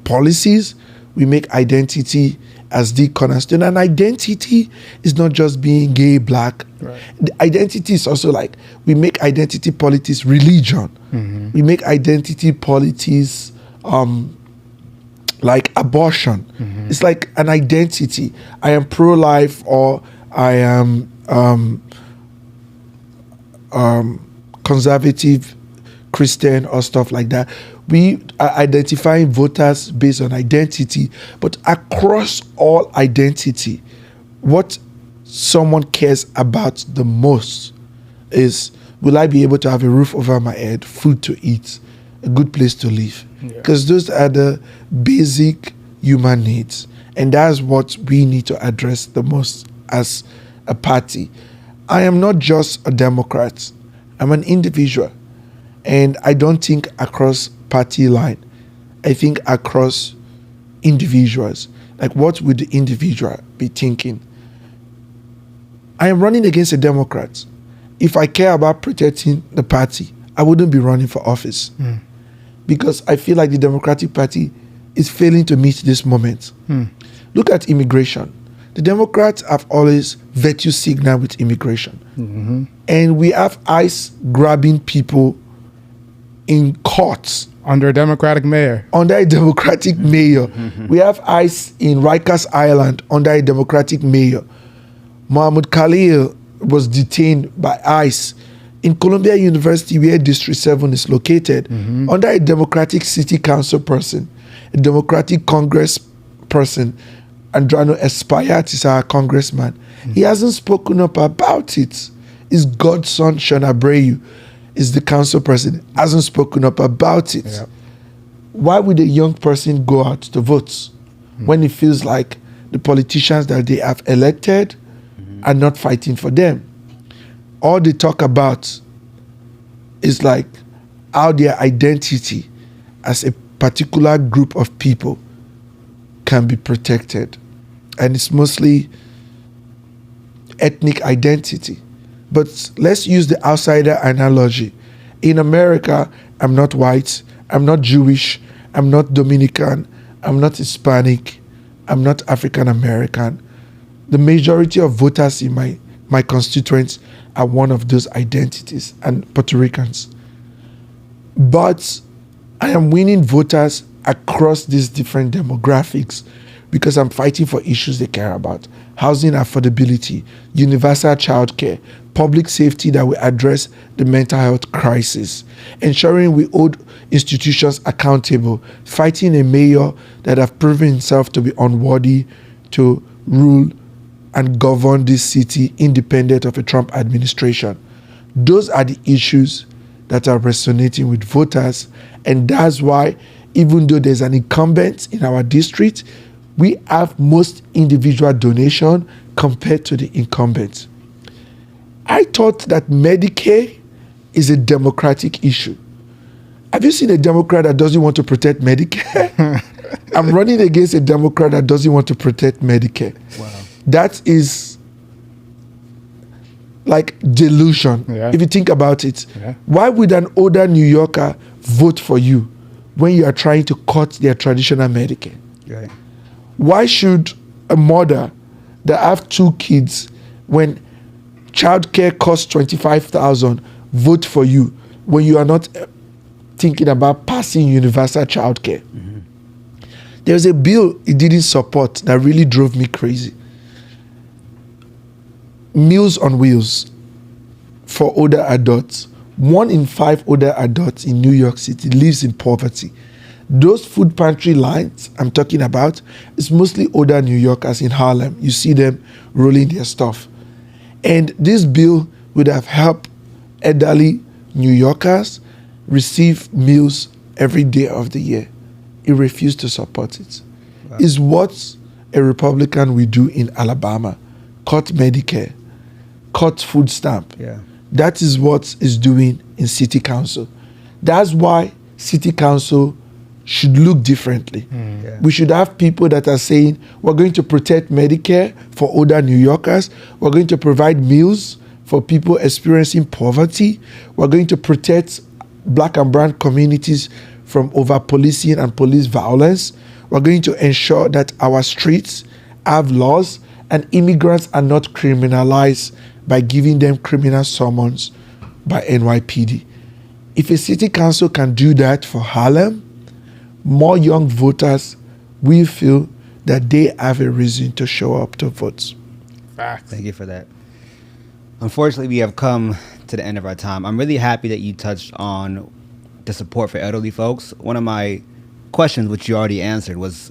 policies. We make identity as the cornerstone. And identity is not just being gay, Black. Right. The identity is also like, we make identity politics religion. We make identity politics like abortion. It's like an identity. I am pro-life, or I am conservative Christian, or stuff like that. We are identifying voters based on identity, but across all identity, what someone cares about the most is, will I be able to have a roof over my head, food to eat, a good place to live? Because those are the basic human needs. And that's what we need to address the most as a party. I am not just a Democrat. I'm an individual. And I don't think across party line. I think across individuals. Like, what would the individual be thinking? I am running against a Democrat. If I care about protecting the party, I wouldn't be running for office. Because I feel like the Democratic Party is failing to meet this moment. Look at immigration. The Democrats have always virtue signal with immigration. And we have ICE grabbing people in courts. Under a Democratic mayor. Under a Democratic mayor. We have ICE in Rikers Island under a Democratic mayor. Mohammed Khalil was detained by ICE in Columbia University, where District 7 is located, under a Democratic City Council person, a Democratic Congress person. Andrano Espaillat is our congressman. He hasn't spoken up about it. His godson, Sean Abreu, is the council president, hasn't spoken up about it. Why would a young person go out to vote when it feels like the politicians that they have elected are not fighting for them? All they talk about is like how their identity as a particular group of people can be protected. And it's mostly ethnic identity. But let's use the outsider analogy. In America, I'm not white, I'm not Jewish, I'm not Dominican, I'm not Hispanic, I'm not African American. The majority of voters in my constituents are one of those identities, and Puerto Ricans. But I am winning voters across these different demographics because I'm fighting for issues they care about. Housing affordability, universal childcare, public safety that will address the mental health crisis, ensuring we hold institutions accountable, fighting a mayor that have proven himself to be unworthy to rule and govern this city independent of a Trump administration. Those are the issues that are resonating with voters, and that's why, even though there's an incumbent in our district, we have most individual donation compared to the incumbents. I thought that Medicare is a democratic issue. Have you seen a Democrat that doesn't want to protect Medicare? I'm running against a Democrat that doesn't want to protect Medicare. Wow. That is like delusion. If you think about it. Why would an older New Yorker vote for you when you are trying to cut their traditional Medicare? Why should a mother that have 2 kids, when childcare costs $25,000, vote for you when you are not thinking about passing universal childcare? There's a bill it didn't support that really drove me crazy. Meals on Wheels. for older adults, 1 in 5 older adults in New York City lives in poverty. Those food pantry lines I'm talking about is mostly older New Yorkers in Harlem. You see them rolling their stuff. And this bill would have helped elderly New Yorkers receive meals every day of the year. He refused to support it. Wow. It's what a Republican will do in Alabama. Cut Medicare, cut food stamp. Yeah. That is what is doing in city council. That's why city council should look differently. Yeah. We should have people that are saying, we're going to protect Medicare for older New Yorkers. We're going to provide meals for people experiencing poverty. We're going to protect black and brown communities from over-policing and police violence. We're going to ensure that our streets have laws and immigrants are not criminalized by giving them criminal summons by NYPD. If a city council can do that for Harlem, more young voters will feel that they have a reason to show up to vote. Facts. Thank you for that. Unfortunately, we have come to the end of our time. I'm really happy that you touched on the support for elderly folks. One of my questions, which you already answered, was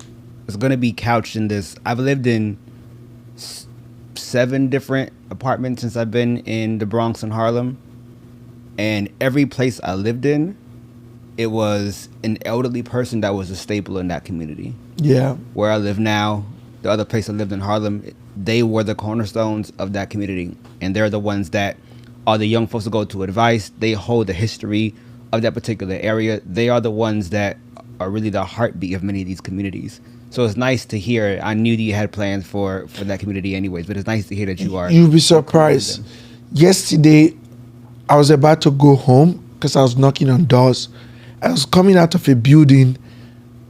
going to be couched in this. I've lived in 7 different apartments since I've been in the Bronx and Harlem. And every place I lived in, it was an elderly person that was a staple in that community. Yeah. Where I live now, the other place I lived in Harlem, they were the cornerstones of that community. And they're the ones that are the young folks that go to advice. They hold the history of that particular area. They are the ones that are really the heartbeat of many of these communities. So it's nice to hear. I knew that you had plans for that community anyways, but it's nice to hear that you are. You'll be surprised. Yesterday, I was about to go home because I was knocking on doors. I was coming out of a building.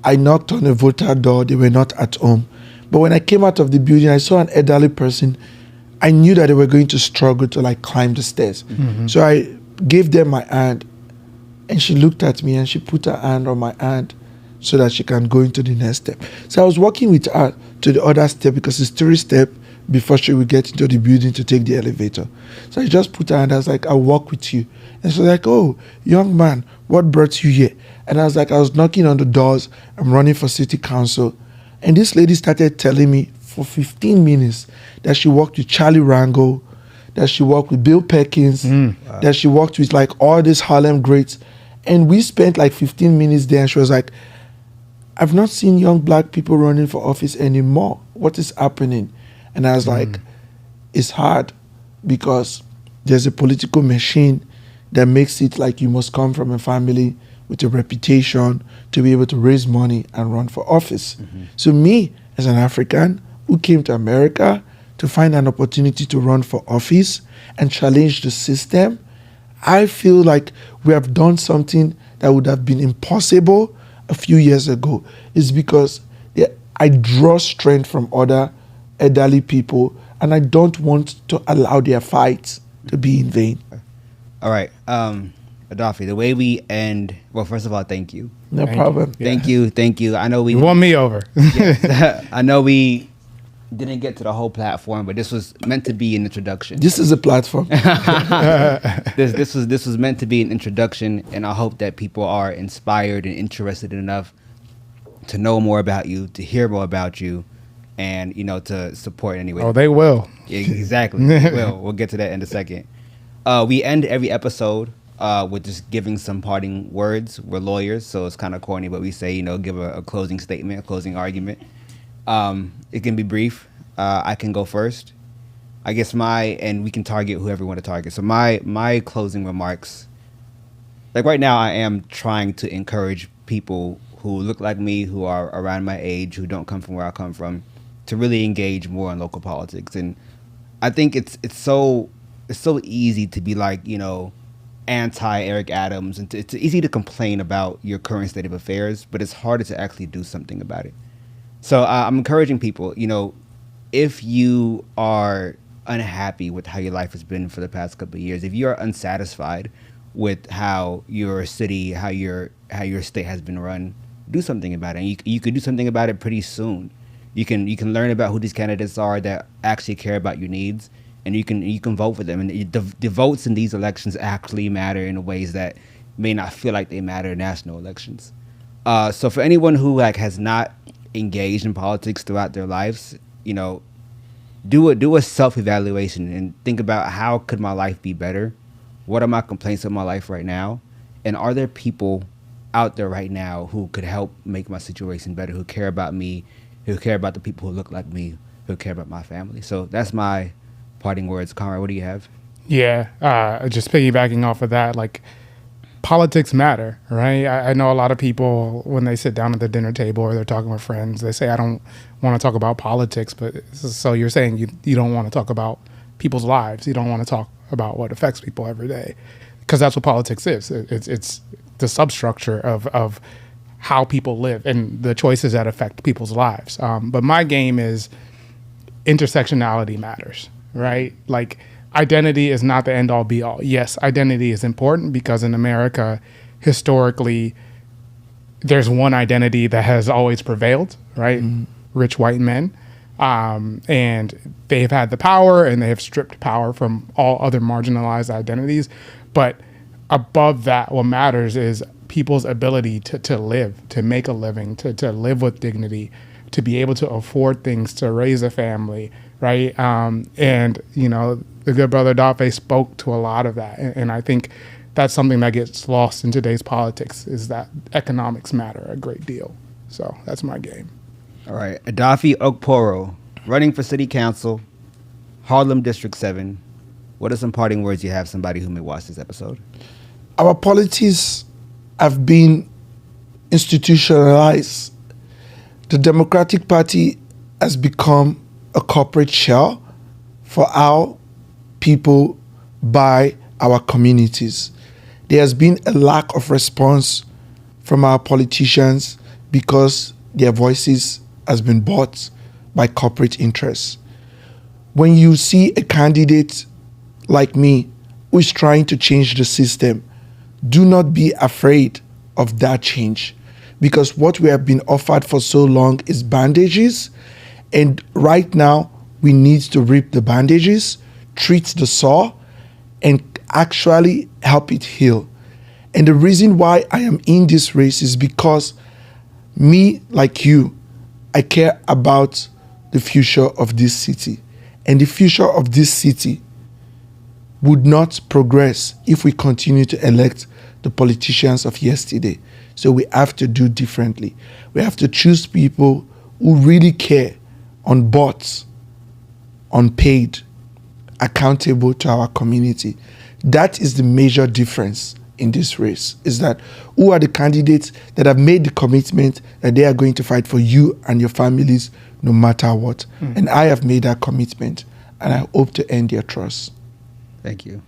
I knocked on a voter door. They were not at home. But when I came out of the building, I saw an elderly person. I knew that they were going to struggle to climb the stairs. Mm-hmm. So I gave them my hand. And she looked at me and she put her hand on my hand so that she can go into the next step. So I was walking with her to the other step because it's 3 steps before she would get into the building to take the elevator. So I just put her hand. I was like, I'll walk with you. And she was like, oh, young man, what brought you here? And I was like, I was knocking on the doors. I'm running for city council. And this lady started telling me for 15 minutes that she worked with Charlie Rango, that she worked with Bill Perkins, that she worked with all these Harlem greats. And we spent 15 minutes there, and she was like, I've not seen young black people running for office anymore. What is happening? And I was like, it's hard because there's a political machine that makes it like you must come from a family with a reputation to be able to raise money and run for office. Mm-hmm. So me, as an African who came to America to find an opportunity to run for office and challenge the system, I feel like we have done something that would have been impossible a few years ago. It's because I draw strength from other elderly people, and I don't want to allow their fights to be in vain. All right. Edafe, the way we end, well, first of all, thank you. No problem. Thank you. I know you won me over. I know we didn't get to the whole platform, but this was meant to be an introduction. This is a platform. This was meant to be an introduction, and I hope that people are inspired and interested enough to know more about you, to hear more about you, and to support anyway. Oh, they will. Yeah, exactly. They will. We'll get to that in a second. We end every episode with just giving some parting words. We're lawyers, so it's kind of corny, but we say, give a closing statement, a closing argument. It can be brief. I can go first. I guess and we can target whoever we want to target. So my closing remarks, right now, I am trying to encourage people who look like me, who are around my age, who don't come from where I come from, to really engage more in local politics. And I think it's so easy to be anti Eric Adams, and it's easy to complain about your current state of affairs, but it's harder to actually do something about it. So I'm encouraging people, if you are unhappy with how your life has been for the past couple of years, if you are unsatisfied with how your city, how your state has been run, do something about it. And you could do something about it pretty soon. You can learn about who these candidates are that actually care about your needs, and you can vote for them. And the votes in these elections actually matter in ways that may not feel like they matter in national elections. So for anyone who has not engaged in politics throughout their lives, do a self-evaluation and think about, how could my life be better? What are my complaints in my life right now? And are there people out there right now who could help make my situation better, who care about me, who care about the people who look like me, who care about my family? So that's my parting words. Conrad, what do you have? Yeah, just piggybacking off of that, politics matter, right? I know a lot of people, when they sit down at the dinner table or they're talking with friends, they say, I don't want to talk about politics. But so you're saying you don't want to talk about people's lives. You don't want to talk about what affects people every day, because that's what politics is. It's the substructure of how people live and the choices that affect people's lives. But my game is intersectionality matters, right? Identity is not the end all be all. Yes, identity is important because in America, historically, there's one identity that has always prevailed, right? Mm-hmm. Rich white men. And they've had the power and they have stripped power from all other marginalized identities. But above that, what matters is people's ability to live, to make a living, to live with dignity, to be able to afford things, to raise a family, right? And, the good brother Edafe spoke to a lot of that. And I think that's something that gets lost in today's politics, is that economics matter a great deal. So that's my game. All right. Edafe Okporo, running for city council, Harlem District 7. What are some parting words you have, somebody who may watch this episode? Our policies have been institutionalized. The Democratic Party has become a corporate shell for our people by our communities. There has been a lack of response from our politicians because their voices has been bought by corporate interests. When you see a candidate like me who is trying to change the system, do not be afraid of that change, because what we have been offered for so long is bandages, and right now we need to rip the bandages, treat the sore, and actually help it heal. And the reason why I am in this race is because me, like you, I care about the future of this city. And the future of this city would not progress if we continue to elect the politicians of yesterday. So we have to do differently. We have to choose people who really care, on bots, unpaid, accountable to our community. That is the major difference in this race, is that who are the candidates that have made the commitment that they are going to fight for you and your families no matter what. And I have made that commitment, and I hope to earn their trust. Thank you.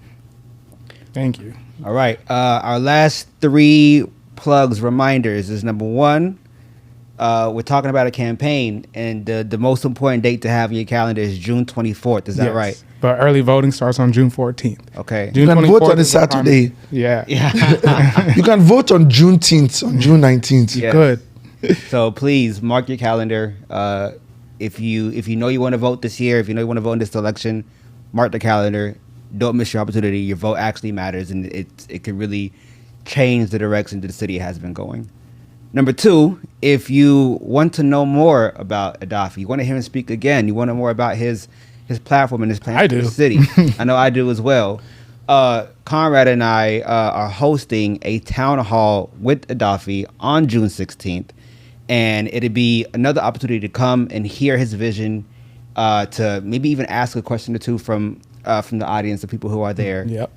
Thank you. All right. Our last 3 plugs, reminders, is number 1, we're talking about a campaign, and the most important date to have in your calendar is June 24th. Is that right? But early voting starts on June 14th. Okay. You can vote on a Saturday. Yeah. You can vote on Juneteenth, on June 19th. You could. So please mark your calendar. If you know you want to vote this year, if you know you want to vote in this election, mark the calendar. Don't miss your opportunity. Your vote actually matters, and it can really change the direction that the city has been going. Number 2, if you want to know more about Edafe, you want to hear him speak again, you want to know more about his platform and his plan for the city. I know I do as well. Conrad and I are hosting a town hall with Edafe on June 16th, and it'll be another opportunity to come and hear his vision, to maybe even ask a question or two from the audience, the people who are there. Yep.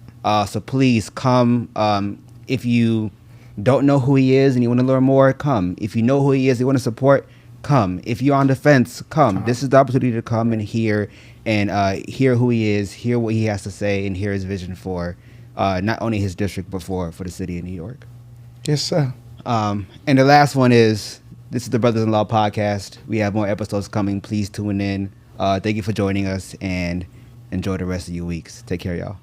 So please come. If you don't know who he is and you want to learn more, come. If you know who he is, you want to support, come. If you're on the fence, come. This is the opportunity to come and hear who he is, hear what he has to say, and hear his vision for not only his district, but for the city of New York. Yes, sir. And the last one is, this is the Brothers-in-Law podcast. We have more episodes coming. Please tune in. Thank you for joining us, and enjoy the rest of your weeks. Take care, y'all.